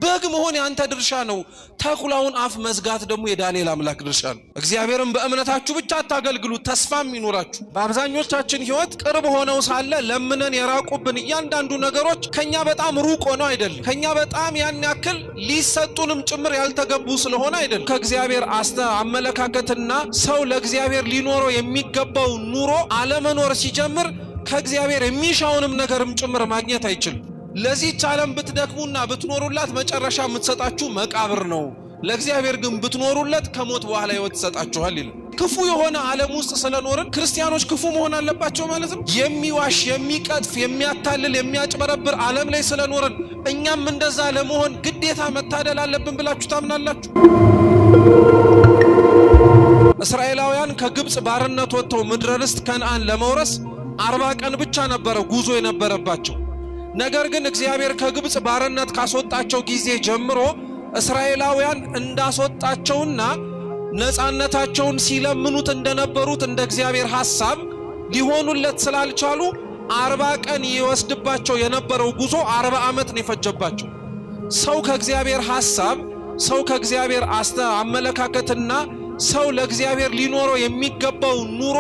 በግ መሆን ያንተ ድርሻ ነው። ተኩላውን አፍ መዝጋት ደግሞ የዳንኤል አምላክ ድርሻ ነው። እግዚአብሔርን በእምነታችሁ ብቻ አታገልግሉ፣ ተስፋም ይኖራችሁ። በአብዛኞቻችን ህይወት ቅርብ ሆነው ሳለ ለምነን የራቁብን እያንዳንዱ ነገሮች ከኛ በጣም ሩቅ ሆነው አይደለም፣ ከኛ በጣም ያን ያክል ሊሰጡንም ጭምር ያልተገቡ ስለሆነ አይደለም። ከእግዚአብሔር አመለካከትና ሰው ለእግዚአብሔር ሊኖረው የሚገባው ኑሮ አለመኖር ሲጀምር ከእግዚአብሔር የሚሻውንም ነገርም ጭምር ማግኘት አይችልም። ለዚህች ዓለም ብትደክሙና ብትኖሩላት መጨረሻ የምትሰጣችሁ መቃብር ነው። ለእግዚአብሔር ግን ብትኖሩለት ከሞት በኋላ ህይወት ይሰጣችኋል ይላል። ክፉ የሆነ ዓለም ውስጥ ስለኖርን ክርስቲያኖች ክፉ መሆን አለባቸው ማለት ነው። የሚዋሽ፣ የሚቀጥፍ፣ የሚያታልል፣ የሚያጭበረብር ዓለም ላይ ስለኖርን እኛም እንደዛ ለመሆን ግዴታ መታደል አለብን ብላችሁ ታምናላችሁ? እስራኤላውያን ከግብጽ ባርነት ወጥተው ምድረ ርስት ከነዓን ለመውረስ 40 ቀን ብቻ ነበረ ጉዞ የነበረባቸው። ነገር ግን እግዚአብሔር ከግብጽ ባርነት ካስወጣቸው ጊዜ ጀምሮ እስራኤላውያን እንዳስወጣቸውና ነፃነታቸውን ሲለምኑት እንደነበሩት እንደ እግዚአብሔር ሐሳብ ሊሆኑለት ስላልቻሉ 40 ቀን ይወስድባቸው የነበረው ጉዞ 40 ዓመት ነው የፈጀባቸው። ሰው ከእግዚአብሔር ሐሳብ፣ ሰው ከእግዚአብሔር አመለካከትና ሰው ለእግዚአብሔር ሊኖረው የሚገባው ኑሮ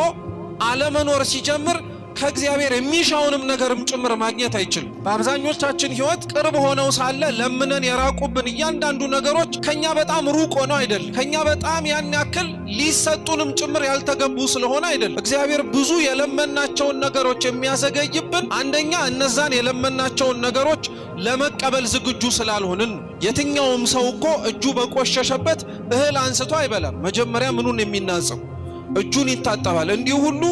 አለመኖር ሲጀምር ከእግዚአብሔር የሚሻውንም ነገርም ጭምር ማግኘት አይችልም። በአብዛኞቻችን ህይወት ቅርብ ሆነው ሳለ ለምነን የራቁብን እያንዳንዱ ነገሮች ከኛ በጣም ሩቅ ሆነው አይደለም፣ ከኛ በጣም ያን ያክል ሊሰጡንም ጭምር ያልተገቡ ስለሆነ አይደለም። እግዚአብሔር ብዙ የለመናቸውን ነገሮች የሚያዘገይብን አንደኛ እነዛን የለመናቸውን ነገሮች ለመቀበል ዝግጁ ስላልሆንን። የትኛውም ሰው እኮ እጁ በቆሸሸበት እህል አንስቶ አይበላም። መጀመሪያ ምኑን የሚናጸው? እጁን ይታጠባል። እንዲሁ ሁሉ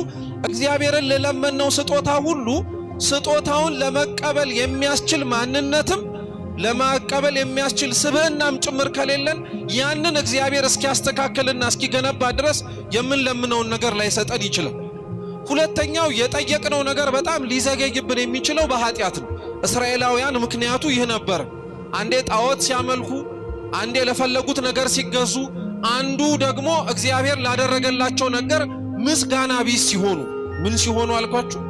እግዚአብሔርን ለለመነው ስጦታ ሁሉ ስጦታውን ለመቀበል የሚያስችል ማንነትም ለማቀበል የሚያስችል ስብዕናም ጭምር ከሌለን ያንን እግዚአብሔር እስኪያስተካክልና እስኪገነባ ድረስ የምንለምነውን ነገር ላይሰጠን ይችላል። ሁለተኛው የጠየቅነው ነገር በጣም ሊዘገይብን የሚችለው በኃጢአት ነው። እስራኤላውያን ምክንያቱ ይህ ነበር። አንዴ ጣዖት ሲያመልኩ፣ አንዴ ለፈለጉት ነገር ሲገዙ፣ አንዱ ደግሞ እግዚአብሔር ላደረገላቸው ነገር ምስጋና ቢስ ሲሆኑ። ምን ሲሆኑ አልኳችሁ?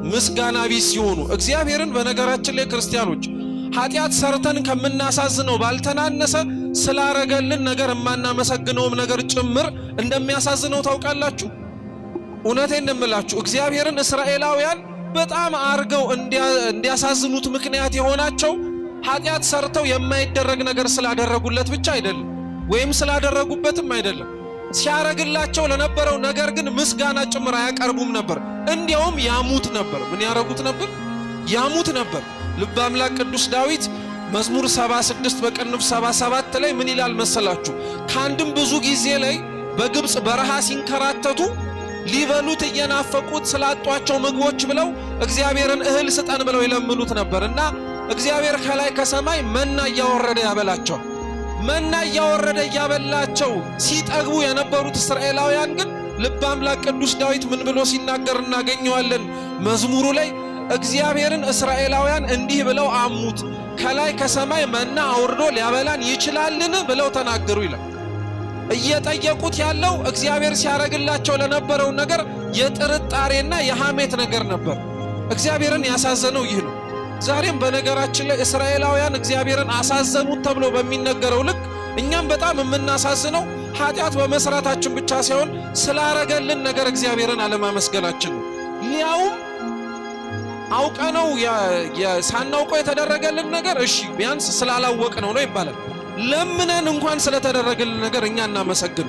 ምስጋና ቢስ ሲሆኑ። እግዚአብሔርን በነገራችን ላይ ክርስቲያኖች ኃጢአት ሰርተን ከምናሳዝነው ባልተናነሰ ስላረገልን ነገር የማናመሰግነውም ነገር ጭምር እንደሚያሳዝነው ታውቃላችሁ? እውነቴን እንደምላችሁ እግዚአብሔርን እስራኤላውያን በጣም አርገው እንዲያሳዝኑት ምክንያት የሆናቸው ኃጢአት ሰርተው የማይደረግ ነገር ስላደረጉለት ብቻ አይደለም፣ ወይም ስላደረጉበትም አይደለም። ሲያረግላቸው ለነበረው ነገር ግን ምስጋና ጭምር አያቀርቡም ነበር። እንዲያውም ያሙት ነበር። ምን ያረጉት ነበር? ያሙት ነበር። ልበ አምላክ ቅዱስ ዳዊት መዝሙር 76 በቅንፍ 77 ላይ ምን ይላል መሰላችሁ? ከአንድም ብዙ ጊዜ ላይ በግብጽ በረሃ ሲንከራተቱ ሊበሉት እየናፈቁት ስላጧቸው ምግቦች ብለው እግዚአብሔርን እህል ስጠን ብለው ይለምኑት ነበርና እግዚአብሔር ከላይ ከሰማይ መና እያወረደ ያበላቸዋል። መና እያወረደ እያበላቸው ሲጠግቡ የነበሩት እስራኤላውያን ግን ልበ አምላክ ቅዱስ ዳዊት ምን ብሎ ሲናገር እናገኘዋለን? መዝሙሩ ላይ እግዚአብሔርን እስራኤላውያን እንዲህ ብለው አሙት፣ ከላይ ከሰማይ መና አውርዶ ሊያበላን ይችላልን ብለው ተናገሩ ይላል። እየጠየቁት ያለው እግዚአብሔር ሲያረግላቸው ለነበረው ነገር የጥርጣሬና የሐሜት ነገር ነበር። እግዚአብሔርን ያሳዘነው ይህ ነው። ዛሬም በነገራችን ላይ እስራኤላውያን እግዚአብሔርን አሳዘኑት ተብሎ በሚነገረው ልክ እኛም በጣም የምናሳዝነው ኃጢአት በመስራታችን ብቻ ሳይሆን ስላረገልን ነገር እግዚአብሔርን አለማመስገናችን ነው። ሊያውም አውቀነው ሳናውቀው የተደረገልን ነገር እሺ ቢያንስ ስላላወቅነው ነው ይባላል። ለምነን እንኳን ስለተደረገልን ነገር እኛ እናመሰግን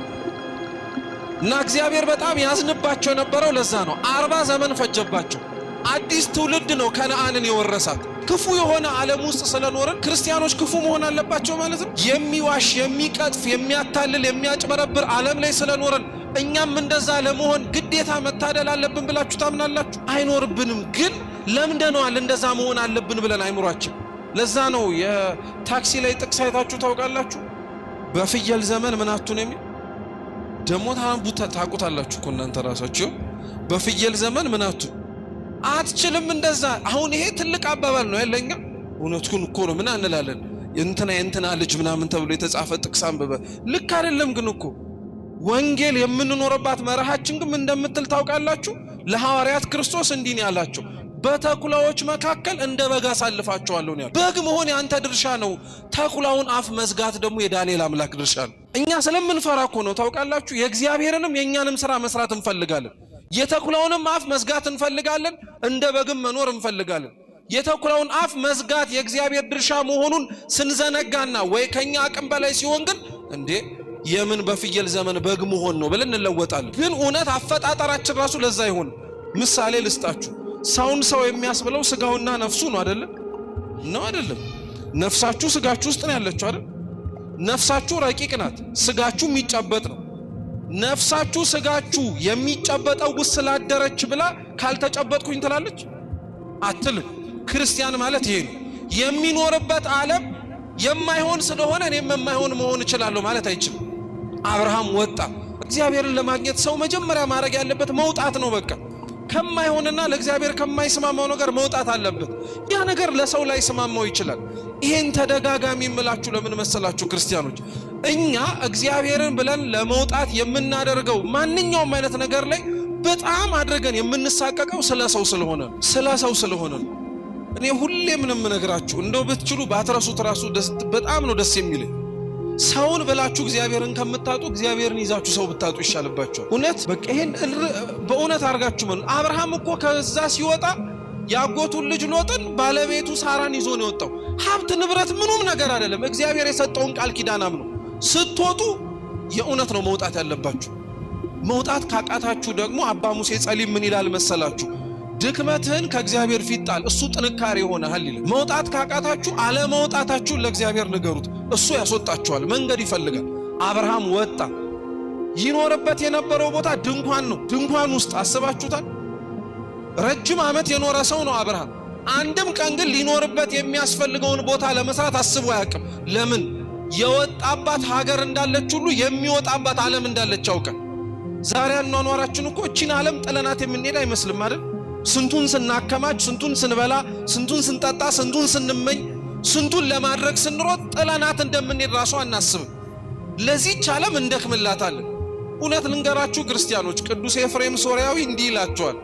እና እግዚአብሔር በጣም ያዝንባቸው የነበረው ለዛ ነው። 40 ዘመን ፈጀባቸው። አዲስ ትውልድ ነው ከነዓንን የወረሳት። ክፉ የሆነ ዓለም ውስጥ ስለኖርን ክርስቲያኖች ክፉ መሆን አለባቸው ማለት ነው። የሚዋሽ፣ የሚቀጥፍ፣ የሚያታልል፣ የሚያጭበረብር ዓለም ላይ ስለኖርን እኛም እንደዛ ለመሆን ግዴታ መታደል አለብን ብላችሁ ታምናላችሁ? አይኖርብንም፣ ግን ለምደነዋል እንደዛ መሆን አለብን ብለን አይምሯችን። ለዛ ነው የታክሲ ላይ ጥቅስ አይታችሁ ታውቃላችሁ? በፍየል ዘመን ምን አትሁን የሚል ደሞ ታውቁታላችሁ እኮ እናንተ ራሳችሁ። በፍየል ዘመን ምን አትችልም እንደዛ። አሁን ይሄ ትልቅ አባባል ነው ያለኛ። እውነቱን እኮ ነው። ምን አንላለን? እንትና ልጅ ምናምን ተብሎ የተጻፈ ጥቅስ አንብበ ልክ አይደለም። ግን እኮ ወንጌል የምንኖርባት መርሃችን ግን እንደምትል ታውቃላችሁ? ለሐዋርያት ክርስቶስ እንዲህ ነው ያላቸው፣ በተኩላዎች መካከል እንደ በግ አሳልፋቸዋለሁ ነው። በግ መሆን ያንተ ድርሻ ነው። ተኩላውን አፍ መዝጋት ደግሞ የዳንኤል አምላክ ድርሻ ነው። እኛ ስለምንፈራ እኮ ነው ታውቃላችሁ። የእግዚአብሔርንም የኛንም ስራ መስራት እንፈልጋለን። የተኩላውንም አፍ መዝጋት እንፈልጋለን፣ እንደ በግም መኖር እንፈልጋለን። የተኩላውን አፍ መዝጋት የእግዚአብሔር ድርሻ መሆኑን ስንዘነጋና ወይ ከኛ አቅም በላይ ሲሆን ግን እንዴ የምን በፍየል ዘመን በግ መሆን ነው ብለን እንለወጣለን። ግን እውነት አፈጣጠራችን ራሱ ለዛ ይሆን። ምሳሌ ልስጣችሁ። ሰውን ሰው የሚያስብለው ስጋውና ነፍሱ ነው አይደለም? ነው አይደለም? ነፍሳችሁ ስጋችሁ ውስጥ ነው ያለችው አይደል? ነፍሳችሁ ረቂቅ ናት፣ ስጋችሁ የሚጨበጥ ነው። ነፍሳችሁ ስጋችሁ የሚጨበጠው ውስጥ ስላደረች ብላ ካልተጨበጥኩኝ ትላለች አትልም። ክርስቲያን ማለት ይሄ ነው። የሚኖርበት ዓለም የማይሆን ስለሆነ እኔም የማይሆን መሆን እችላለሁ ማለት አይችልም። አብርሃም ወጣ። እግዚአብሔርን ለማግኘት ሰው መጀመሪያ ማድረግ ያለበት መውጣት ነው። በቃ ከማይሆንና ለእግዚአብሔር ከማይስማማው ነገር መውጣት አለበት። ያ ነገር ለሰው ላይ ስማማው ይችላል። ይሄን ተደጋጋሚ የምላችሁ ለምን መሰላችሁ ክርስቲያኖች? እኛ እግዚአብሔርን ብለን ለመውጣት የምናደርገው ማንኛውም አይነት ነገር ላይ በጣም አድርገን የምንሳቀቀው ስለ ሰው ስለሆነ ነው። እኔ ሁሌ ምንም ነገራችሁ እንደው ብትችሉ ባትረሱት ራሱ በጣም ነው ደስ የሚለኝ። ሰውን ብላችሁ እግዚአብሔርን ከምታጡ እግዚአብሔርን ይዛችሁ ሰው ብታጡ ይሻልባችኋል። እውነት በቃ ይሄን በእውነት አድርጋችሁ ማለት። አብርሃም እኮ ከዛ ሲወጣ ያጎቱን ልጅ ሎጥን ባለቤቱ ሳራን ይዞ ነው የወጣው። ሀብት ንብረት ምኑም ነገር አይደለም። እግዚአብሔር የሰጠውን ቃል ኪዳን አምነው ስትወጡ የእውነት ነው መውጣት ያለባችሁ። መውጣት ካቃታችሁ ደግሞ አባ ሙሴ ጸሊም ምን ይላል መሰላችሁ? ድክመትህን ከእግዚአብሔር ፊት ጣል፣ እሱ ጥንካሬ ይሆናል ይላል። መውጣት ካቃታችሁ አለመውጣታችሁን ለእግዚአብሔር ንገሩት፣ እሱ ያስወጣችኋል። መንገድ ይፈልጋል። አብርሃም ወጣ። ይኖርበት የነበረው ቦታ ድንኳን ነው። ድንኳን ውስጥ አስባችሁታል? ረጅም ዓመት የኖረ ሰው ነው አብርሃም። አንድም ቀን ግን ሊኖርበት የሚያስፈልገውን ቦታ ለመስራት አስቦ አያውቅም። ለምን? የወጣባት ሀገር እንዳለች ሁሉ የሚወጣባት ዓለም እንዳለች ያውቃል። ዛሬ አኗኗራችን እኮ እቺን ዓለም ጥለናት የምንሄድ አይመስልም አይደል? ስንቱን ስናከማች፣ ስንቱን ስንበላ፣ ስንቱን ስንጠጣ፣ ስንቱን ስንመኝ፣ ስንቱን ለማድረግ ስንሮጥ ጥለናት እንደምንሄድ ራሱ አናስብም። ለዚህች ዓለም እንደክምላታለን። እውነት ልንገራችሁ ክርስቲያኖች፣ ቅዱስ ኤፍሬም ሶርያዊ እንዲህ ይላቸዋል፣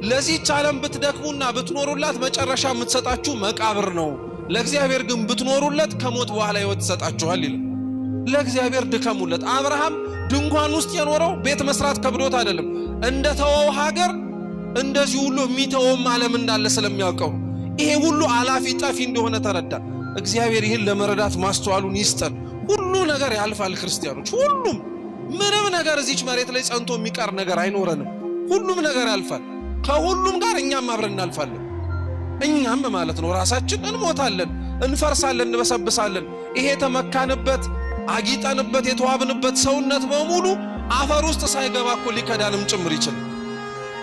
ለዚህች ዓለም ብትደክሙና ብትኖሩላት መጨረሻ የምትሰጣችሁ መቃብር ነው። ለእግዚአብሔር ግን ብትኖሩለት ከሞት በኋላ ሕይወት ይሰጣችኋል ይላል። ለእግዚአብሔር ድከሙለት። አብርሃም ድንኳን ውስጥ የኖረው ቤት መስራት ከብዶት አይደለም። እንደ ተወው ሀገር እንደዚህ ሁሉ የሚተወም ዓለም እንዳለ ስለሚያውቀው ይሄ ሁሉ አላፊ ጠፊ እንደሆነ ተረዳ። እግዚአብሔር ይህን ለመረዳት ማስተዋሉን ይስጠን። ሁሉ ነገር ያልፋል ክርስቲያኖች፣ ሁሉም ምንም ነገር እዚች መሬት ላይ ጸንቶ የሚቀር ነገር አይኖረንም። ሁሉም ነገር ያልፋል። ከሁሉም ጋር እኛም አብረን እናልፋለን። እኛም ማለት ነው ራሳችን እንሞታለን፣ እንፈርሳለን፣ እንበሰብሳለን። ይሄ ተመካንበት አጊጠንበት የተዋብንበት ሰውነት በሙሉ አፈር ውስጥ ሳይገባ እኮ ሊከዳንም ጭምር ይችላል።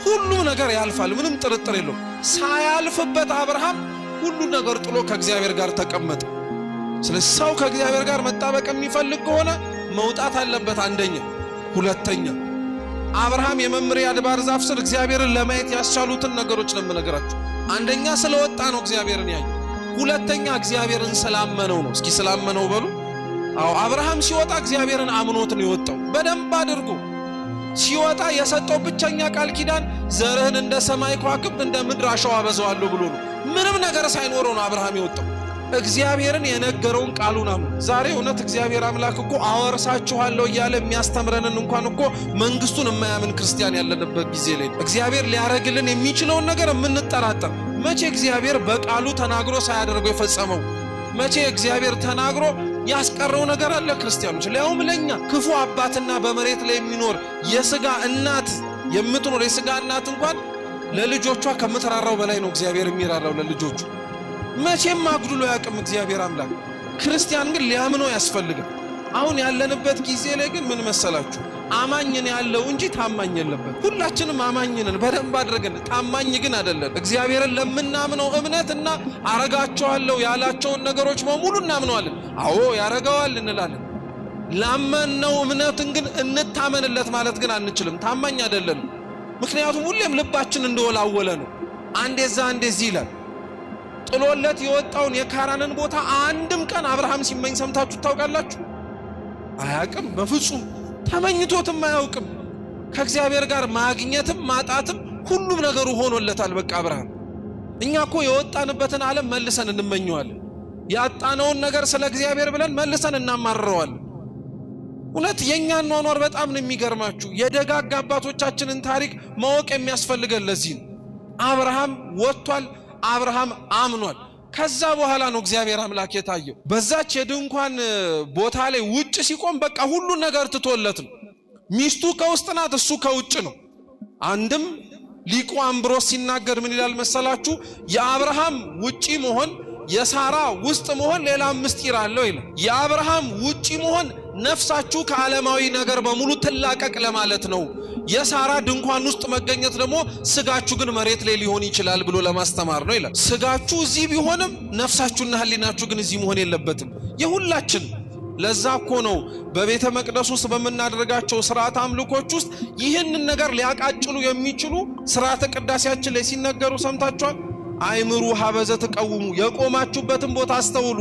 ሁሉም ነገር ያልፋል፣ ምንም ጥርጥር የለውም። ሳያልፍበት አብርሃም ሁሉ ነገር ጥሎ ከእግዚአብሔር ጋር ተቀመጠ። ስለዚህ ሰው ከእግዚአብሔር ጋር መጣበቅ የሚፈልግ ከሆነ መውጣት አለበት። አንደኛ። ሁለተኛ አብርሃም የመምሬ አድባር ዛፍ ስር እግዚአብሔርን ለማየት ያስቻሉትን ነገሮች ነው የምነግራችሁ። አንደኛ ስለወጣ ነው እግዚአብሔርን ያየ። ሁለተኛ እግዚአብሔርን ስላመነው ነው። እስኪ ስላመነው በሉ። አዎ አብርሃም ሲወጣ እግዚአብሔርን አምኖት ነው የወጣው። በደንብ አድርጎ ሲወጣ የሰጠው ብቸኛ ቃል ኪዳን ዘርህን እንደ ሰማይ ከዋክብት እንደ ምድር አሸዋ አበዛዋለሁ ብሎ ነው። ምንም ነገር ሳይኖረው ነው አብርሃም የወጣው። እግዚአብሔርን የነገረውን ቃሉን አምኖ። ዛሬ እውነት እግዚአብሔር አምላክ እኮ አወርሳችኋለሁ እያለ የሚያስተምረንን እንኳን እኮ መንግስቱን የማያምን ክርስቲያን ያለንበት ጊዜ ላይ እግዚአብሔር ሊያረግልን የሚችለውን ነገር የምንጠራጠር። መቼ እግዚአብሔር በቃሉ ተናግሮ ሳያደርገው የፈጸመው? መቼ እግዚአብሔር ተናግሮ ያስቀረው ነገር አለ? ክርስቲያኖች ሊያውም ለኛ ክፉ አባትና በመሬት ላይ የሚኖር የሥጋ እናት የምትኖር የሥጋ እናት እንኳን ለልጆቿ ከምትራራው በላይ ነው እግዚአብሔር የሚራራው ለልጆቹ። መቼም አጉድሎ ያቅም እግዚአብሔር አምላክ። ክርስቲያን ግን ሊያምነው ያስፈልጋል። አሁን ያለንበት ጊዜ ላይ ግን ምን መሰላችሁ? አማኝን ያለው እንጂ ታማኝ የለበት። ሁላችንም አማኝንን በደንብ አድርገን፣ ታማኝ ግን አይደለን። እግዚአብሔርን ለምናምነው እምነትና አረጋቸዋለሁ ያላቸውን ነገሮች በሙሉ እናምነዋለን። አዎ ያረጋዋል እንላለን። ላመነው እምነትን ግን እንታመንለት ማለት ግን አንችልም። ታማኝ አይደለንም። ምክንያቱም ሁሌም ልባችን እንደወላወለ ነው። አንዴዛ አንዴዚህ ይላል። ጥሎለት የወጣውን የካራንን ቦታ አንድም ቀን አብርሃም ሲመኝ ሰምታችሁ ታውቃላችሁ? አያውቅም። በፍጹም ተመኝቶትም አያውቅም። ከእግዚአብሔር ጋር ማግኘትም ማጣትም ሁሉም ነገሩ ሆኖለታል። በቃ አብርሃም እኛኮ የወጣንበትን ዓለም መልሰን እንመኘዋለን። ያጣነውን ነገር ስለ እግዚአብሔር ብለን መልሰን እናማርረዋለን። እውነት የኛን ኗኗር በጣም ነው የሚገርማችሁ። የደጋግ አባቶቻችንን ታሪክ ማወቅ የሚያስፈልገን ለዚህ ነው። አብርሃም ወጥቷል፣ አብርሃም አምኗል። ከዛ በኋላ ነው እግዚአብሔር አምላክ የታየው። በዛች የድንኳን ቦታ ላይ ውጭ ሲቆም በቃ ሁሉ ነገር ትቶለት ነው። ሚስቱ ከውስጥ ናት፣ እሱ ከውጭ ነው። አንድም ሊቁ አምብሮስ ሲናገር ምን ይላል መሰላችሁ? የአብርሃም ውጪ መሆን የሳራ ውስጥ መሆን ሌላ ምስጢር አለው ይላል። የአብርሃም ውጪ መሆን ነፍሳችሁ ከዓለማዊ ነገር በሙሉ ትላቀቅ ለማለት ነው። የሳራ ድንኳን ውስጥ መገኘት ደግሞ ስጋችሁ ግን መሬት ላይ ሊሆን ይችላል ብሎ ለማስተማር ነው ይላል። ስጋችሁ እዚህ ቢሆንም ነፍሳችሁና ህሊናችሁ ግን እዚህ መሆን የለበትም። የሁላችን ለዛ እኮ ነው በቤተ መቅደስ ውስጥ በመናደርጋቸው ሥርዓተ አምልኮች ውስጥ ይህንን ነገር ሊያቃጭሉ የሚችሉ ሥርዓተ ቅዳሴያችን ላይ ሲነገሩ ሰምታችኋል። አይምሩ ሀበዘ ተቀውሙ፣ የቆማችሁበትን ቦታ አስተውሉ።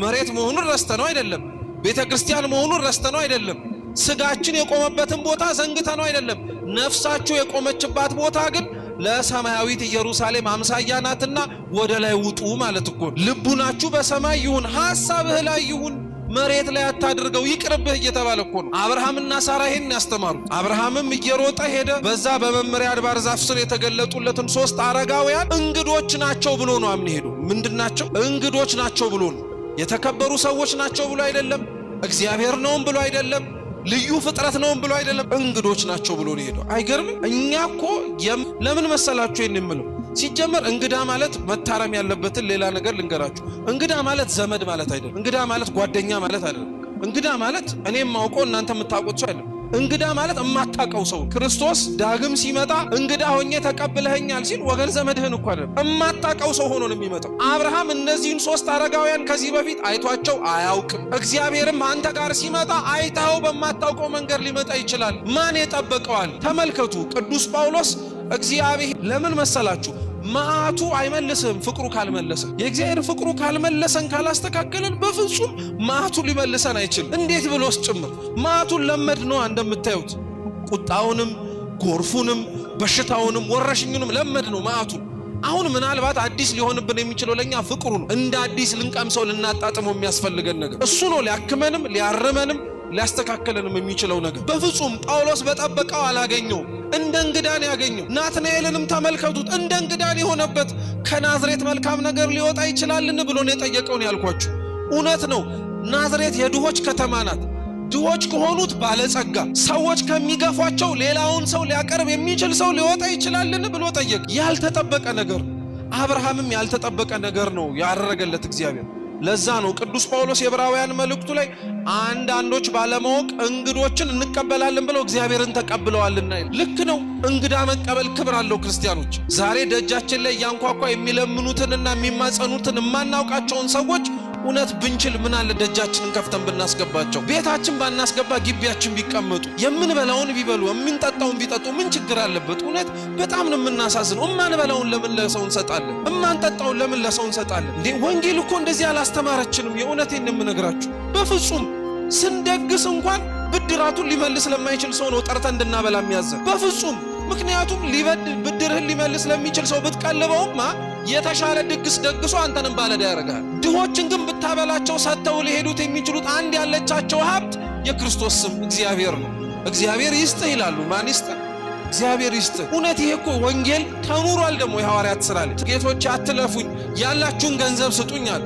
መሬት መሆኑን ረስተነው አይደለም፣ ቤተ ክርስቲያን መሆኑን ረስተነው አይደለም፣ ስጋችን የቆመበትን ቦታ ዘንግተነው አይደለም። ነፍሳችሁ የቆመችባት ቦታ ግን ለሰማያዊት ኢየሩሳሌም አምሳያ ናትና ወደ ላይ ውጡ ማለት እኮ። ልቡናችሁ በሰማይ ይሁን፣ ሐሳብህ ላይ ይሁን፣ መሬት ላይ አታድርገው፣ ይቅርብህ እየተባለ እኮ ነው። አብርሃምና ሳራ ይሄን ያስተማሩ። አብርሃምም እየሮጠ ሄደ። በዛ በመምሪያ አድባር ዛፍ ስር የተገለጡለትን 3 አረጋውያን እንግዶች ናቸው ብሎ ነው አምን ሄዱ። ምንድናቸው? እንግዶች ናቸው ብሎ ነው። የተከበሩ ሰዎች ናቸው ብሎ አይደለም፣ እግዚአብሔር ነውም ብሎ አይደለም፣ ልዩ ፍጥረት ነውም ብሎ አይደለም፣ እንግዶች ናቸው ብሎ ነው ሄዶ። አይገርምም? እኛ እኮ ለምን መሰላችሁ ይሄን የምለው? ሲጀመር እንግዳ ማለት መታረም ያለበትን ሌላ ነገር ልንገራችሁ። እንግዳ ማለት ዘመድ ማለት አይደለም። እንግዳ ማለት ጓደኛ ማለት አይደለም። እንግዳ ማለት እኔም ማውቀው እናንተ የምታውቁት ሰው አይደለም። እንግዳ ማለት የማታውቀው ሰው። ክርስቶስ ዳግም ሲመጣ እንግዳ ሆኜ ተቀብለኸኛል ሲል ወገን ዘመድህን እኮ አይደለም፣ የማታውቀው ሰው ሆኖ ነው የሚመጣው። አብርሃም እነዚህን 3 አረጋውያን ከዚህ በፊት አይቷቸው አያውቅም። እግዚአብሔርም አንተ ጋር ሲመጣ አይታው በማታውቀው መንገድ ሊመጣ ይችላል። ማን የጠበቀዋል? ተመልከቱ። ቅዱስ ጳውሎስ እግዚአብሔር ለምን መሰላችሁ? መዓቱ አይመልስም ፍቅሩ ካልመለሰን። የእግዚአብሔር ፍቅሩ ካልመለሰን ካላስተካከለን በፍጹም መዓቱ ሊመልሰን አይችልም። እንዴት ብሎስ ጭምር መዓቱን ለመድ ነው። እንደምታዩት ቁጣውንም፣ ጎርፉንም፣ በሽታውንም፣ ወረሽኙንም ለመድ ነው መዓቱን። አሁን ምናልባት አዲስ ሊሆንብን የሚችለው ለኛ ፍቅሩ ነው። እንደ አዲስ ልንቀምሰው ልናጣጥመው የሚያስፈልገን ነገር እሱ ነው። ሊያክመንም ሊያርመንም ሊያስተካከለንም የሚችለው ነገር በፍጹም ጳውሎስ በጠበቀው አላገኘው። እንደ እንግዳን ያገኘው። ናትናኤልንም ተመልከቱት፣ እንደ እንግዳን የሆነበት ከናዝሬት መልካም ነገር ሊወጣ ይችላልን ብሎ ነው የጠየቀውን ያልኳችሁ። እውነት ነው። ናዝሬት የድሆች ከተማ ናት። ድሆች ከሆኑት ባለጸጋ፣ ሰዎች ከሚገፏቸው ሌላውን ሰው ሊያቀርብ የሚችል ሰው ሊወጣ ይችላልን ብሎ ጠየቅ። ያልተጠበቀ ነገር። አብርሃምም ያልተጠበቀ ነገር ነው ያደረገለት እግዚአብሔር። ለዛ ነው ቅዱስ ጳውሎስ የዕብራውያን መልእክቱ ላይ አንዳንዶች ባለማወቅ እንግዶችን እንቀበላለን ብለው እግዚአብሔርን ተቀብለዋልና። ልክ ነው። እንግዳ መቀበል ክብር አለው። ክርስቲያኖች ዛሬ ደጃችን ላይ ያንኳኳ የሚለምኑትንና የሚማጸኑትን የማናውቃቸውን ሰዎች እውነት ብንችል ምን አለ ደጃችንን ከፍተን ብናስገባቸው። ቤታችን ባናስገባ ግቢያችን ቢቀመጡ፣ የምንበላውን ቢበሉ፣ የምንጠጣውን ቢጠጡ ምን ችግር አለበት? እውነት በጣም ነው የምናሳዝነው። እማንበላውን ለምን ለሰው እንሰጣለን? እማንጠጣውን ለምን ለሰው እንሰጣለን? እንዴ ወንጌል እኮ እንደዚህ አላስተማረችንም። የእውነቴን የምነግራችሁ በፍጹም ስንደግስ እንኳን ብድራቱን ሊመልስ ለማይችል ሰው ነው ጠርተን እንድናበላ የሚያዘን። በፍጹም ምክንያቱም ብድርህን ሊመልስ ለሚችል ሰው ብትቀልበውማ የተሻለ ድግስ ደግሶ አንተንም ባለዳ ያደርጋል። ድሆችን ግን ብታበላቸው ሰጥተው ሊሄዱት የሚችሉት አንድ ያለቻቸው ሀብት የክርስቶስ ስም እግዚአብሔር ነው። እግዚአብሔር ይስጥህ ይላሉ። ማን ይስጥህ? እግዚአብሔር ይስጥህ። እውነት ይሄ እኮ ወንጌል ተኑሯል። ደግሞ የሐዋርያት ሥራ ላይ ጌቶች አትለፉኝ፣ ያላችሁን ገንዘብ ስጡኝ አሉ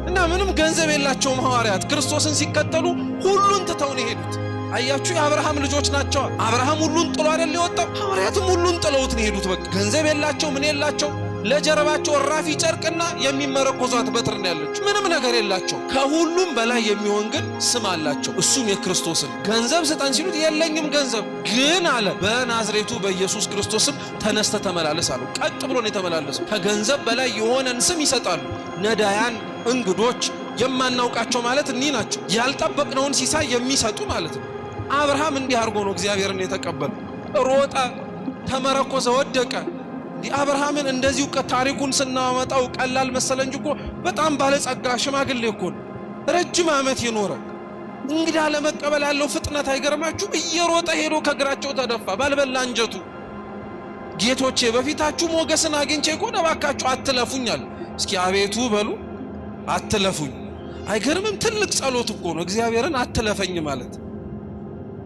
እና ምንም ገንዘብ የላቸውም ሐዋርያት። ክርስቶስን ሲከተሉ ሁሉን ትተው ነው የሄዱት። አያችሁ፣ የአብርሃም ልጆች ናቸው። አብርሃም ሁሉን ጥሎ አይደል የወጣው? ሐዋርያትም ሁሉን ጥለውት ነው የሄዱት። በቃ ገንዘብ የላቸው፣ ምን የላቸው፣ ለጀርባቸው እራፊ ጨርቅና የሚመረኮዟት በትር ነው ያለች። ምንም ነገር የላቸው። ከሁሉም በላይ የሚሆን ግን ስም አላቸው። እሱም የክርስቶስን። ገንዘብ ስጠን ሲሉት የለኝም ገንዘብ ግን አለ በናዝሬቱ በኢየሱስ ክርስቶስም ተነስተ ተመላለስ አለው። ቀጥ ብሎ ነው የተመላለሰው። ከገንዘብ በላይ የሆነን ስም ይሰጣሉ። ነዳያን፣ እንግዶች፣ የማናውቃቸው ማለት እኒህ ናቸው። ያልጠበቅነውን ሲሳይ የሚሰጡ ማለት ነው። አብርሃም እንዲህ አድርጎ ነው እግዚአብሔርን የተቀበለው። ሮጠ፣ ተመረኮዘ፣ ወደቀ። አብርሃምን እንደዚሁ ታሪኩን ስናመጣው ቀላል መሰለ እንጂ እኮ በጣም ባለጸጋ ሽማግሌ እኮ ነው። ረጅም ዓመት የኖረ እንግዳ ለመቀበል ያለው ፍጥነት አይገርማችሁም? እየሮጠ ሄዶ ከእግራቸው ተደፋ። ባልበላ አንጀቱ ጌቶቼ በፊታችሁ ሞገስን አግኝቼ ከሆነ እባካችሁ አትለፉኛል። እስኪ አቤቱ በሉ አትለፉኝ። አይገርምም? ትልቅ ጸሎት እኮ ነው እግዚአብሔርን አትለፈኝ ማለት።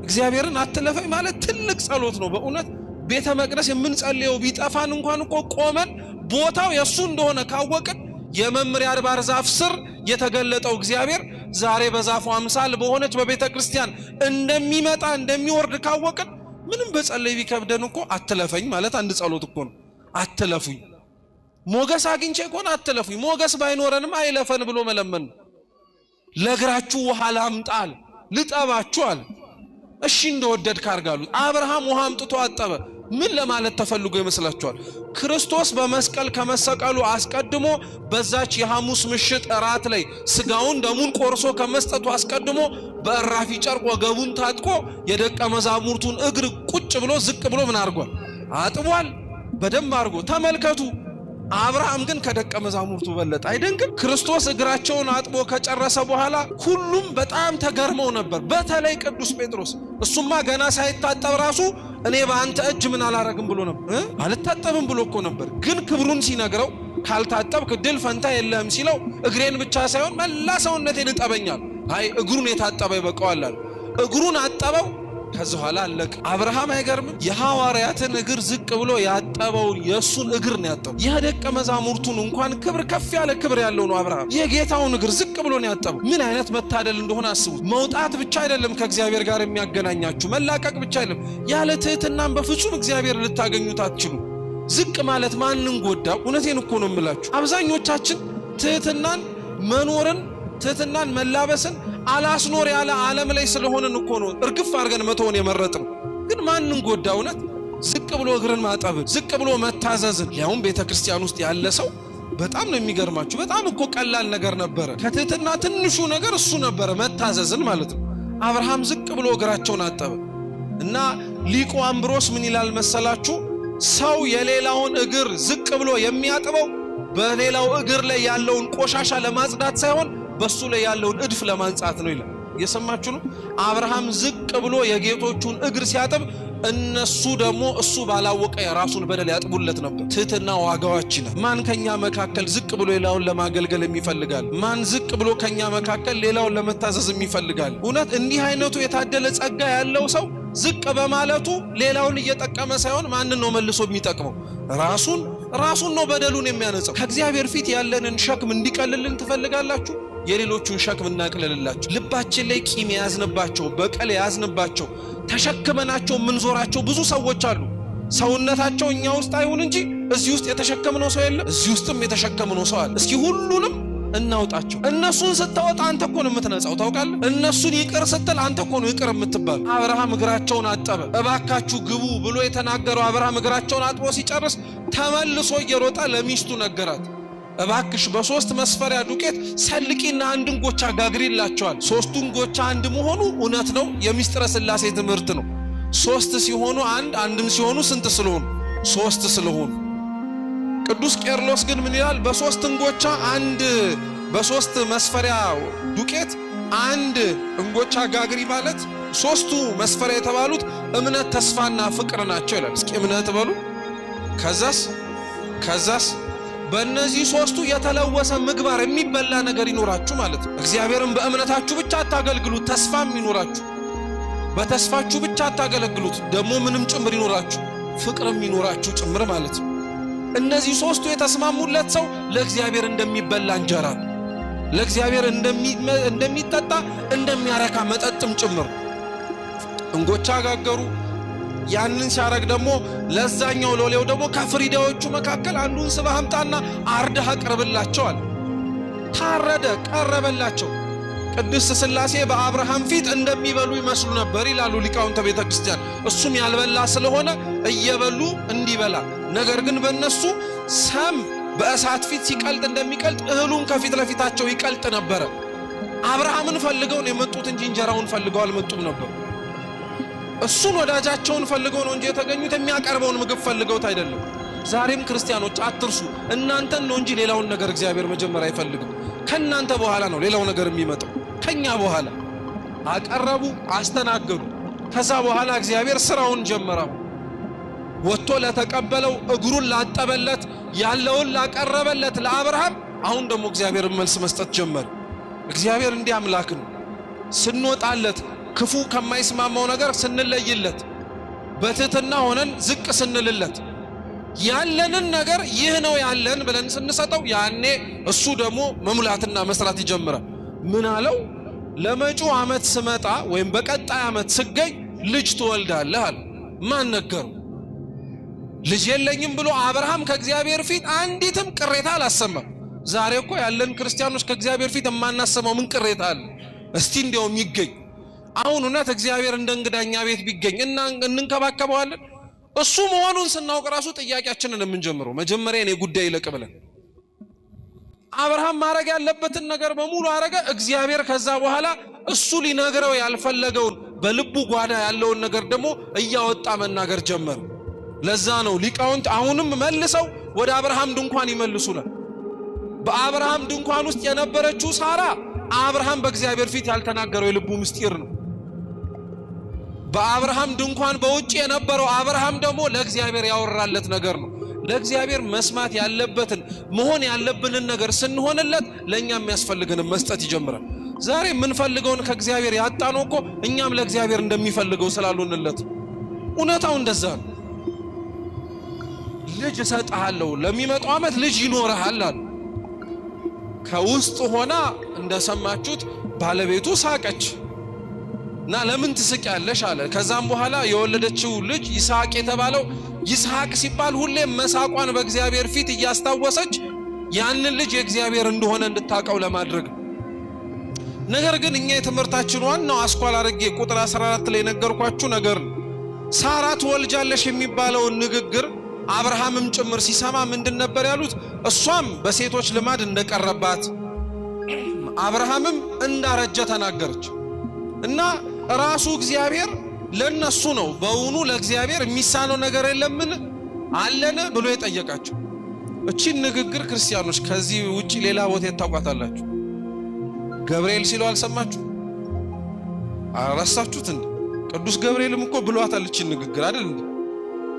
እግዚአብሔርን አትለፈኝ ማለት ትልቅ ጸሎት ነው በእውነት። ቤተ መቅደስ የምንጸልየው ቢጠፋን እንኳን እኮ ቆመን ቦታው የሱ እንደሆነ ካወቅን የመምሪያ አድባር ዛፍ ስር የተገለጠው እግዚአብሔር ዛሬ በዛፉ አምሳል በሆነች በቤተ ክርስቲያን እንደሚመጣ እንደሚወርድ ካወቅን ምንም በጸለይ ቢከብደን እኮ አትለፈኝ ማለት አንድ ጸሎት እኮ ነው። አትለፉኝ ሞገስ አግኝቼ ከሆነ አትለፉኝ። ሞገስ ባይኖረንም አይለፈን ብሎ መለመን። ለእግራችሁ ውሃ ላምጣል ልጠባችኋል። እሺ እንደወደድክ አርጋሉት። አብርሃም ውሃ አምጥቶ አጠበ። ምን ለማለት ተፈልጎ ይመስላችኋል? ክርስቶስ በመስቀል ከመሰቀሉ አስቀድሞ በዛች የሐሙስ ምሽት እራት ላይ ስጋውን ደሙን ቆርሶ ከመስጠቱ አስቀድሞ በእራፊ ጨርቅ ወገቡን ታጥቆ የደቀ መዛሙርቱን እግር ቁጭ ብሎ ዝቅ ብሎ ምን አርጓል? አጥቧል። በደንብ አርጎ ተመልከቱ። አብርሃም ግን ከደቀ መዛሙርቱ በለጠ። አይደንግም? ክርስቶስ እግራቸውን አጥቦ ከጨረሰ በኋላ ሁሉም በጣም ተገርመው ነበር። በተለይ ቅዱስ ጴጥሮስ። እሱማ ገና ሳይታጠብ ራሱ እኔ በአንተ እጅ ምን አላረግም ብሎ ነበር፣ አልታጠብም ብሎ እኮ ነበር። ግን ክብሩን ሲነግረው ካልታጠብክ ድል ፈንታ የለህም ሲለው እግሬን ብቻ ሳይሆን መላ ሰውነቴን እጠበኛል። አይ እግሩን የታጠበ ይበቃዋል አለ። እግሩን አጠበው። ከዚህ በኋላ አለቀ። አብርሃም አይገርም? የሐዋርያትን እግር ዝቅ ብሎ ያጠበውን የሱን እግር ነው ያጠበው። የደቀ መዛሙርቱን እንኳን ክብር ከፍ ያለ ክብር ያለው ነው አብርሃም። የጌታውን እግር ዝቅ ብሎ ነው ያጠበው። ምን አይነት መታደል እንደሆነ አስቡት። መውጣት ብቻ አይደለም ከእግዚአብሔር ጋር የሚያገናኛችሁ፣ መላቀቅ ብቻ አይደለም። ያለ ትህትናም በፍጹም እግዚአብሔር ልታገኙት አትችሉ። ዝቅ ማለት ማንን ጎዳ? እውነቴን እኮ ነው የምላችሁ። አብዛኞቻችን ትህትናን መኖርን ትህትናን መላበስን አላስኖር ያለ ዓለም ላይ ስለሆነን እኮ ነው እርግፍ አድርገን መተውን የመረጥን። ግን ማንን ጎዳ? እውነት ዝቅ ብሎ እግርን ማጠብን፣ ዝቅ ብሎ መታዘዝን። ያውም ቤተ ክርስቲያን ውስጥ ያለ ሰው በጣም ነው የሚገርማችሁ። በጣም እኮ ቀላል ነገር ነበረ። ከትህትና ትንሹ ነገር እሱ ነበረ፣ መታዘዝን ማለት ነው። አብርሃም ዝቅ ብሎ እግራቸውን አጠበ እና ሊቁ አምብሮስ ምን ይላል መሰላችሁ? ሰው የሌላውን እግር ዝቅ ብሎ የሚያጥበው በሌላው እግር ላይ ያለውን ቆሻሻ ለማጽዳት ሳይሆን በሱ ላይ ያለውን እድፍ ለማንጻት ነው ይላል። የሰማችሁ ነው። አብርሃም ዝቅ ብሎ የጌቶቹን እግር ሲያጥብ እነሱ ደግሞ እሱ ባላወቀ የራሱን በደል ያጥቡለት ነበር። ትህትና ዋጋዋችን። ማን ከኛ መካከል ዝቅ ብሎ ሌላውን ለማገልገል የሚፈልጋል? ማን ዝቅ ብሎ ከኛ መካከል ሌላውን ለመታዘዝ የሚፈልጋል? እውነት እንዲህ አይነቱ የታደለ ጸጋ ያለው ሰው ዝቅ በማለቱ ሌላውን እየጠቀመ ሳይሆን ማንን ነው መልሶ የሚጠቅመው? ራሱን ነው በደሉን የሚያነጻው። ከእግዚአብሔር ፊት ያለንን ሸክም እንዲቀልልን ትፈልጋላችሁ? የሌሎቹን ሸክም እናቅልልላችሁ። ልባችን ላይ ቂም የያዝንባቸው፣ በቀል የያዝንባቸው፣ ተሸክመናቸው የምንዞራቸው ብዙ ሰዎች አሉ። ሰውነታቸው እኛ ውስጥ አይሁን እንጂ እዚህ ውስጥ የተሸከምነው ሰው የለም? እዚህ ውስጥም የተሸከምነው ሰው አለ። እስኪ ሁሉንም እናውጣቸው። እነሱን ስታወጣ አንተ እኮ ነው የምትነጻው። ታውቃለህ? እነሱን ይቅር ስትል አንተ እኮ ነው ይቅር የምትባል። አብርሃም እግራቸውን አጠበ። እባካችሁ ግቡ ብሎ የተናገረው አብርሃም እግራቸውን አጥቦ ሲጨርስ ተመልሶ እየሮጠ ለሚስቱ ነገራት። እባክሽ በሶስት መስፈሪያ ዱቄት ሰልቂና አንድ እንጎቻ ጋግሪላቸዋል። ሶስቱ እንጎቻ አንድ መሆኑ እውነት ነው፣ የምስጢረ ሥላሴ ትምህርት ነው። ሶስት ሲሆኑ አንድም ሲሆኑ ስንት ስለሆኑ? ሶስት ስለሆኑ። ቅዱስ ቄርሎስ ግን ምን ይላል? በሶስት እንጎቻ በሶስት መስፈሪያ ዱቄት አንድ እንጎቻ ጋግሪ ማለት ሶስቱ መስፈሪያ የተባሉት እምነት፣ ተስፋና ፍቅር ናቸው ይላል። እስኪ እምነት በሉ። ከዛስ በእነዚህ ሶስቱ የተለወሰ ምግባር የሚበላ ነገር ይኖራችሁ ማለት ነው። እግዚአብሔርን በእምነታችሁ ብቻ አታገልግሉት፣ ተስፋም ይኖራችሁ። በተስፋችሁ ብቻ አታገለግሉት፣ ደግሞ ምንም ጭምር ይኖራችሁ፣ ፍቅርም ይኖራችሁ ጭምር ማለት ነው። እነዚህ ሶስቱ የተስማሙለት ሰው ለእግዚአብሔር እንደሚበላ እንጀራ፣ ለእግዚአብሔር እንደሚጠጣ እንደሚያረካ መጠጥም ጭምር። እንጎቻ ጋገሩ። ያንን ሲያረግ ደግሞ ለዛኛው ሎሌው ደግሞ ከፍሪዳዎቹ መካከል አንዱን ስበህ አምጣና አርደህ አቅርብላቸዋል። ታረደ፣ ቀረበላቸው። ቅድስት ሥላሴ በአብርሃም ፊት እንደሚበሉ ይመስሉ ነበር ይላሉ ሊቃውንተ ቤተ ክርስቲያን። እሱም ያልበላ ስለሆነ እየበሉ እንዲበላ፣ ነገር ግን በእነሱ ሰም በእሳት ፊት ሲቀልጥ እንደሚቀልጥ እህሉን ከፊት ለፊታቸው ይቀልጥ ነበረ። አብርሃምን ፈልገው ነው የመጡት እንጂ እንጀራውን ፈልገው አልመጡም ነበር። እሱን ወዳጃቸውን ፈልገው ነው እንጂ የተገኙት የሚያቀርበውን ምግብ ፈልገውት አይደለም። ዛሬም ክርስቲያኖች አትርሱ፣ እናንተን ነው እንጂ ሌላውን ነገር እግዚአብሔር መጀመሪያ አይፈልግም። ከናንተ በኋላ ነው ሌላው ነገር የሚመጣው። ከኛ በኋላ አቀረቡ፣ አስተናገዱ። ከዛ በኋላ እግዚአብሔር ስራውን ጀመረው። ወጥቶ ለተቀበለው እግሩን ላጠበለት ያለውን ላቀረበለት ለአብርሃም አሁን ደግሞ እግዚአብሔር መልስ መስጠት ጀመረ። እግዚአብሔር እንዲህ አምላክ ነው። ስንወጣለት ክፉ ከማይስማማው ነገር ስንለይለት በትህትና ሆነን ዝቅ ስንልለት ያለንን ነገር ይህ ነው ያለን ብለን ስንሰጠው ያኔ እሱ ደግሞ መሙላትና መስራት ይጀምራል። ምን አለው? ለመጪው ዓመት ስመጣ ወይም በቀጣይ ዓመት ስገኝ ልጅ ትወልዳለህ አለ። ማን ነገረው? ልጅ የለኝም ብሎ አብርሃም ከእግዚአብሔር ፊት አንዲትም ቅሬታ አላሰማም። ዛሬ እኮ ያለን ክርስቲያኖች ከእግዚአብሔር ፊት የማናሰማው ምን ቅሬታ አለ? እስቲ እንዲያውም ይገኝ። አሁን እውነት እግዚአብሔር እንደ እንግዳኛ ቤት ቢገኝ እና እንንከባከበዋለን? እሱ መሆኑን ስናውቅ ራሱ ጥያቄያችንን የምንጀምረው መጀመሪያ እኔ ጉዳይ ይለቅ ብለን። አብርሃም ማድረግ ያለበትን ነገር በሙሉ አረገ። እግዚአብሔር ከዛ በኋላ እሱ ሊነግረው ያልፈለገውን በልቡ ጓዳ ያለውን ነገር ደግሞ እያወጣ መናገር ጀመረ። ለዛ ነው ሊቃውንት አሁንም መልሰው ወደ አብርሃም ድንኳን ይመልሱናል። በአብርሃም ድንኳን ውስጥ የነበረችው ሳራ አብርሃም በእግዚአብሔር ፊት ያልተናገረው የልቡ ምስጢር ነው። በአብርሃም ድንኳን በውጭ የነበረው አብርሃም ደግሞ ለእግዚአብሔር ያወራለት ነገር ነው። ለእግዚአብሔር መስማት ያለበትን መሆን ያለብንን ነገር ስንሆንለት ለኛ የሚያስፈልገን መስጠት ይጀምራል። ዛሬ የምንፈልገውን ከእግዚአብሔር ያጣነው እኮ እኛም ለእግዚአብሔር እንደሚፈልገው ስላልሆንለት። እውነታው እንደዛ ነው። ልጅ እሰጥሃለሁ፣ ለሚመጣው ዓመት ልጅ ይኖርሃል አለ። ከውስጥ ሆና እንደሰማችሁት ባለቤቱ ሳቀች እና ለምን ትስቂያለሽ አለ። ከዛም በኋላ የወለደችው ልጅ ይስሐቅ የተባለው ይስሐቅ ሲባል ሁሌም መሳቋን በእግዚአብሔር ፊት እያስታወሰች ያንን ልጅ የእግዚአብሔር እንደሆነ እንድታቀው ለማድረግ። ነገር ግን እኛ የትምህርታችን ዋናው አስኳል አድርጌ ቁጥር 14 ላይ ነገርኳችሁ ነገር ሳራ ትወልጃለሽ የሚባለውን ንግግር አብርሃምም ጭምር ሲሰማ ምንድን ነበር ያሉት? እሷም በሴቶች ልማድ እንደቀረባት አብርሃምም እንዳረጀ ተናገረች። እና ራሱ እግዚአብሔር ለነሱ ነው በእውኑ ለእግዚአብሔር የሚሳነው ነገር የለምን አለን ብሎ የጠየቃቸው። እቺን ንግግር ክርስቲያኖች ከዚህ ውጪ ሌላ ቦታ ታውቃታላችሁ? ገብርኤል ሲሉ አልሰማችሁ? አረሳችሁት እንዴ? ቅዱስ ገብርኤልም እኮ ብሏታል እቺን ንግግር አይደል?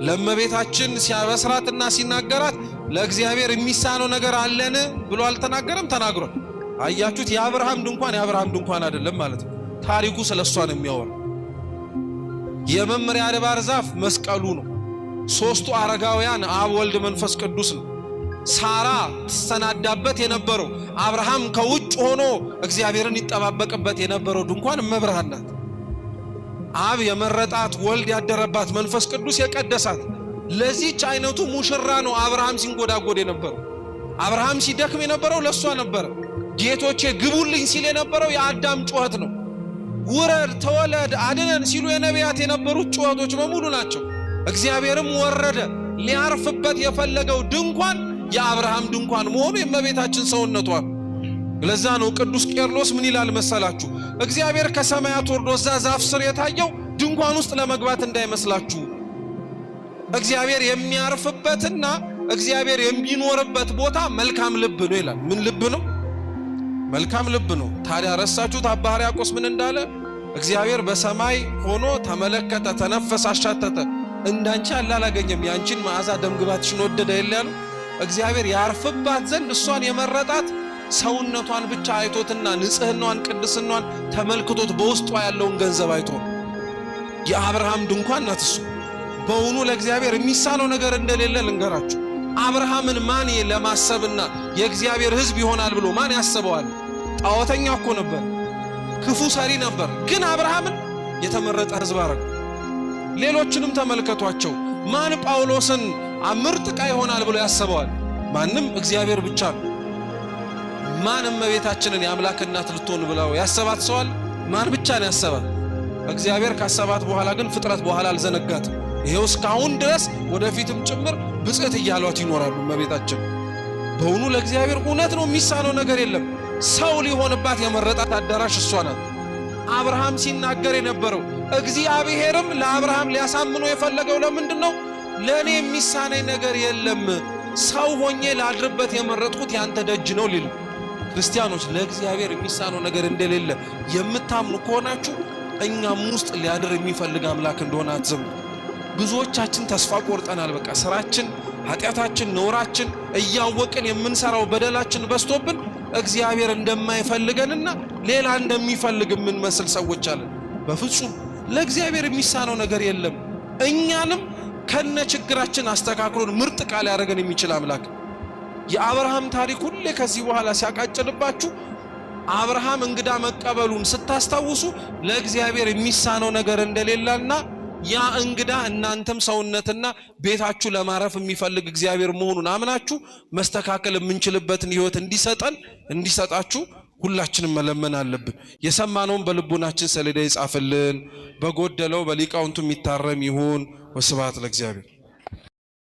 ለእመቤታችን ሲያበስራትና ሲናገራት ለእግዚአብሔር የሚሳነው ነገር አለን ብሎ አልተናገረም? ተናግሯል። አያችሁት? የአብርሃም ድንኳን አይደለም ማለት ነው። ታሪኩ ስለሷ ነው የሚያወራው። የመምሪያ አድባር ዛፍ መስቀሉ ነው። ሶስቱ አረጋውያን አብ ወልድ መንፈስ ቅዱስ ነው። ሳራ ተሰናዳበት የነበረው አብርሃም ከውጭ ሆኖ እግዚአብሔርን ይጠባበቅበት የነበረው ድንኳን እመብርሃን ናት። አብ የመረጣት ወልድ ያደረባት መንፈስ ቅዱስ የቀደሳት ለዚህች አይነቱ ሙሽራ ነው አብርሃም ሲንጎዳጎድ የነበረው። አብርሃም ሲደክም የነበረው ለሷ ነበር። ጌቶቼ ግቡልኝ ሲል የነበረው የአዳም ጩኸት ነው። ውረድ ተወለድ አድነን ሲሉ የነቢያት የነበሩት ጩኸቶች በሙሉ ናቸው። እግዚአብሔርም ወረደ። ሊያርፍበት የፈለገው ድንኳን የአብርሃም ድንኳን መሆኑ የእመቤታችን ሰውነቷ። ለዛ ነው ቅዱስ ቄርሎስ ምን ይላል መሰላችሁ? እግዚአብሔር ከሰማያት ወርዶ እዛ ዛፍ ስር የታየው ድንኳን ውስጥ ለመግባት እንዳይመስላችሁ። እግዚአብሔር የሚያርፍበትና እግዚአብሔር የሚኖርበት ቦታ መልካም ልብ ነው ይላል። ምን ልብ ነው? መልካም ልብ ነው። ታዲያ ረሳችሁት? አባ ሕርያቆስ ምን እንዳለ? እግዚአብሔር በሰማይ ሆኖ ተመለከተ፣ ተነፈሰ፣ አሻተተ፣ እንዳንቺ አላገኘም፣ ያንቺን መዓዛ ደምግባትሽን ወደደ ይላል። እግዚአብሔር ያርፍባት ዘንድ እሷን የመረጣት ሰውነቷን ብቻ አይቶትና ንጽህናዋን ቅድስናዋን ተመልክቶት በውስጧ ያለውን ገንዘብ አይቶ የአብርሃም ድንኳን ናት እሱ። በእውኑ ለእግዚአብሔር የሚሳነው ነገር እንደሌለ ልንገራችሁ። አብርሃምን ማን ለማሰብና የእግዚአብሔር ሕዝብ ይሆናል ብሎ ማን ያስበዋል? ጣዖተኛ እኮ ነበር፣ ክፉ ሰሪ ነበር። ግን አብርሃምን የተመረጠ ሕዝብ አረገ። ሌሎችንም ተመልከቷቸው። ማን ጳውሎስን ምርጥ ዕቃ ይሆናል ብሎ ያስበዋል? ማንም፣ እግዚአብሔር ብቻ ነው። ማን እመቤታችንን የአምላክ እናት ልትሆን ብለው ያሰባት ሰዋል? ማን ብቻ ነው ያሰባት? እግዚአብሔር ካሰባት በኋላ ግን ፍጥረት በኋላ አልዘነጋትም። ይሄው እስካሁን ድረስ ወደፊትም ጭምር ብጽዕት እያሏት ይኖራሉ እመቤታችን። በእውኑ ለእግዚአብሔር እውነት ነው የሚሳነው ነገር የለም። ሰው ሊሆንባት የመረጣት አዳራሽ እሷ ናት። አብርሃም ሲናገር የነበረው እግዚአብሔርም ለአብርሃም ሊያሳምነው የፈለገው ለምንድን ነው? ለእኔ የሚሳነኝ ነገር የለም፣ ሰው ሆኜ ላድርበት የመረጥኩት ያንተ ደጅ ነው ሊል። ክርስቲያኖች ለእግዚአብሔር የሚሳነው ነገር እንደሌለ የምታምኑ ከሆናችሁ እኛም ውስጥ ሊያድር የሚፈልግ አምላክ እንደሆነ አትዘምሩ። ብዙዎቻችን ተስፋ ቆርጠናል። በቃ ስራችን፣ ኃጢአታችን፣ ነውራችን እያወቅን የምንሰራው በደላችን በስቶብን እግዚአብሔር እንደማይፈልገንና ሌላ እንደሚፈልግ የምንመስል ሰዎች አለን። በፍጹም ለእግዚአብሔር የሚሳነው ነገር የለም። እኛንም ከነ ችግራችን አስተካክሎን ምርጥ ቃል ያደረገን የሚችል አምላክ። የአብርሃም ታሪክ ሁሌ ከዚህ በኋላ ሲያቃጭልባችሁ አብርሃም እንግዳ መቀበሉን ስታስታውሱ ለእግዚአብሔር የሚሳነው ነገር እንደሌለና ያ እንግዳ እናንተም ሰውነትና ቤታችሁ ለማረፍ የሚፈልግ እግዚአብሔር መሆኑን አምናችሁ መስተካከል የምንችልበትን ሕይወት እንዲሰጣችሁ ሁላችንም መለመን አለብን። የሰማነውን በልቦናችን ሰሌዳ ይጻፍልን፣ በጎደለው በሊቃውንቱ የሚታረም ይሁን። ወስብሐት ለእግዚአብሔር።